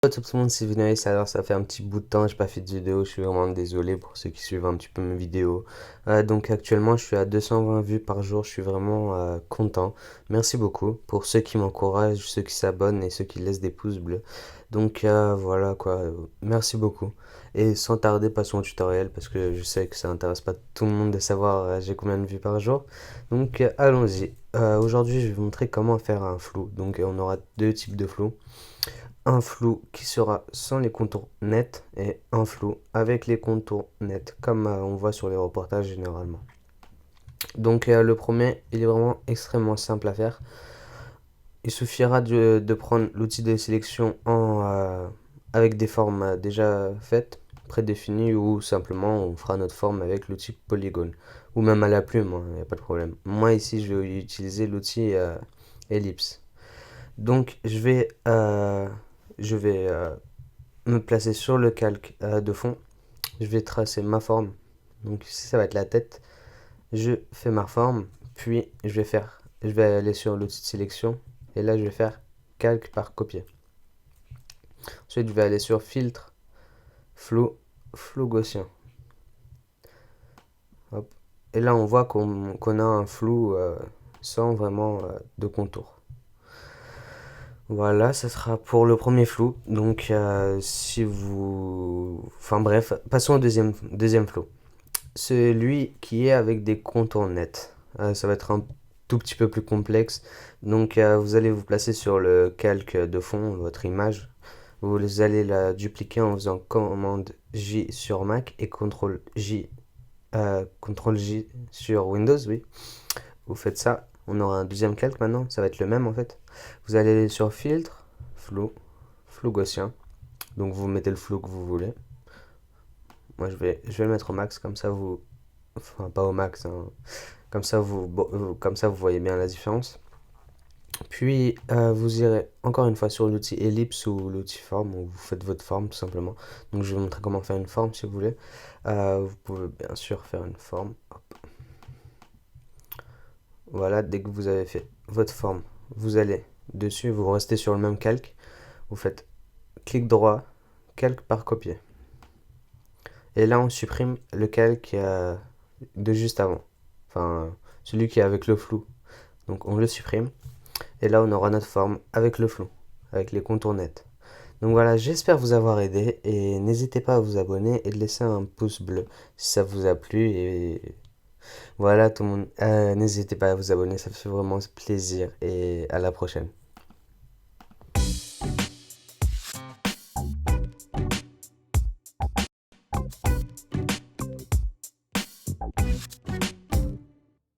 What's up tout le monde, c'est Vinoïs. Alors ça fait un petit bout de temps, j'ai pas fait de vidéo, je suis vraiment désolé pour ceux qui suivent un petit peu mes vidéos. Donc actuellement je suis à 220 vues par jour, je suis vraiment content. Merci beaucoup pour ceux qui m'encouragent, ceux qui s'abonnent et ceux qui laissent des pouces bleus. Donc voilà quoi, merci beaucoup. Et sans tarder, passons au tutoriel parce que je sais que ça intéresse pas tout le monde de savoir j'ai combien de vues par jour. Donc allons-y. Aujourd'hui je vais vous montrer comment faire un flou. Donc on aura deux types de flou, un flou qui sera sans les contours nets et un flou avec les contours nets, comme on voit sur les reportages généralement. Donc le premier, il est vraiment extrêmement simple à faire. Il suffira de prendre l'outil de sélection avec des formes déjà faites, prédéfinies, ou simplement on fera notre forme avec l'outil polygone, ou même à la plume, il n'y a pas de problème. Moi ici, je vais utiliser l'outil ellipse. Donc je vais me placer sur le calque de fond. Je vais tracer ma forme. Donc ici, ça va être la tête. Je fais ma forme, puis je vais aller sur l'outil de sélection. Et là, je vais faire calque par copier. Ensuite, je vais aller sur filtre, flou, flou gaussien. Hop. Et là, on voit qu'on a un flou sans vraiment de contour. Voilà, ça sera pour le premier flou. Donc, si vous... Enfin bref, passons au deuxième flou. Celui qui est avec des contours nets. Ça va être un tout petit peu plus complexe. Donc, vous allez vous placer sur le calque de fond, votre image. Vous allez la dupliquer en faisant commande J sur Mac et CTRL J sur Windows, oui. Vous faites ça, on aura un deuxième calque maintenant, ça va être le même en fait. Vous allez aller sur filtre, flou, flou gaussien. Donc vous mettez le flou que vous voulez. Moi je vais le mettre au max, comme ça vous... Enfin pas au max, hein. Comme ça vous voyez bien la différence. Puis vous irez encore une fois sur l'outil ellipse ou l'outil forme, où vous faites votre forme tout simplement. Donc je vais vous montrer comment faire une forme si vous voulez. Vous pouvez bien sûr faire une forme. Hop. Voilà, dès que vous avez fait votre forme, vous allez dessus, vous restez sur le même calque, vous faites clic droit, calque par copier. Et là, on supprime le calque de juste avant, enfin celui qui est avec le flou. Donc on le supprime, et là on aura notre forme avec le flou, avec les contours nets. Donc voilà, j'espère vous avoir aidé, et n'hésitez pas à vous abonner et de laisser un pouce bleu si ça vous a plu. Et voilà tout le monde, n'hésitez pas à vous abonner, ça fait vraiment plaisir, et à la prochaine.